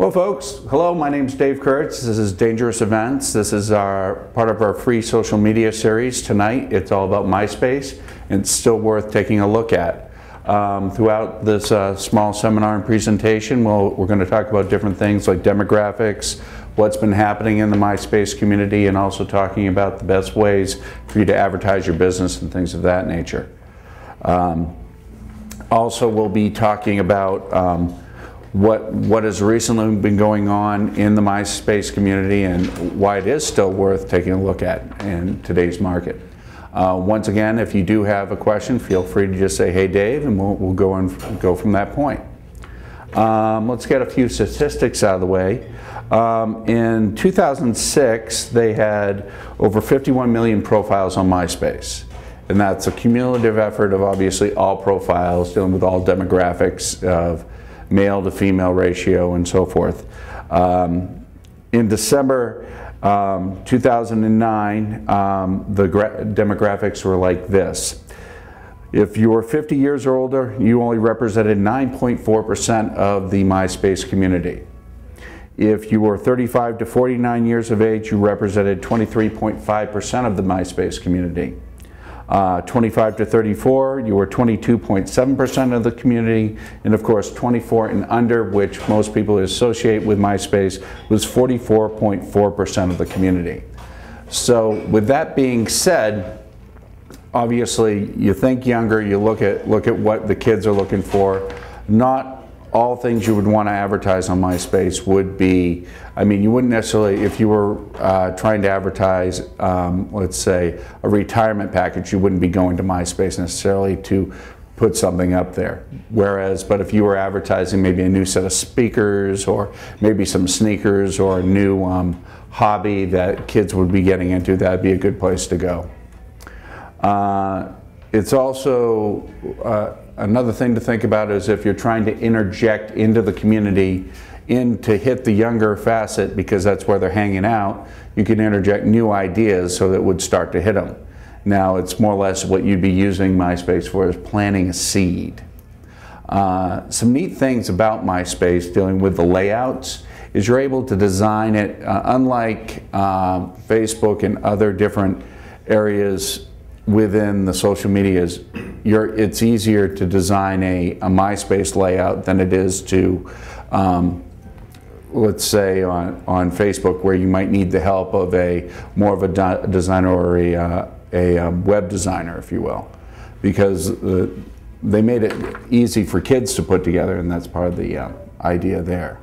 Well, folks, hello, my name's Dave Kurtz. This is Dangerous Events. This is part of our free social media series tonight. It's all about Myspace, and it's still worth taking a look at. Throughout this small seminar and presentation, we're going to talk about different things like demographics, what's been happening in the Myspace community, and also talking about the best ways for you to advertise your business and things of that nature. Also, we'll be talking about what has recently been going on in the Myspace community and why it is still worth taking a look at in today's market. Once again, if you do have a question, feel free to just say, "Hey, Dave," and we'll go from that point. Let's get a few statistics out of the way. In 2006, they had over 51 million profiles on Myspace. And that's a cumulative effort of obviously all profiles, dealing with all demographics of male to female ratio and so forth. In December 2009, the demographics were like this. If you were 50 years or older, you only represented 9.4% of the Myspace community. If you were 35 to 49 years of age, you represented 23.5% of the Myspace community. 25 to 34, you were 22.7% of the community, and of course 24 and under, which most people associate with Myspace, was 44.4% of the community. So with that being said, obviously you think younger, you look at what the kids are looking for. Not all things you would want to advertise on Myspace would be, I mean, you wouldn't necessarily, if you were trying to advertise, let's say, a retirement package, you wouldn't be going to Myspace necessarily to put something up there. Whereas, but if you were advertising maybe a new set of speakers or maybe some sneakers or a new hobby that kids would be getting into, that'd be a good place to go. It's also, another thing to think about is if you're trying to interject into the community, to hit the younger facet, because that's where they're hanging out, you can interject new ideas so that would start to hit them. Now, it's more or less what you'd be using Myspace for is planting a seed. Some neat things about Myspace dealing with the layouts is you're able to design it, unlike Facebook and other different areas within the social medias, it's easier to design a Myspace layout than it is to, let's say on Facebook, where you might need the help of more of a designer or a web designer, if you will, because they made it easy for kids to put together, and that's part of the idea there.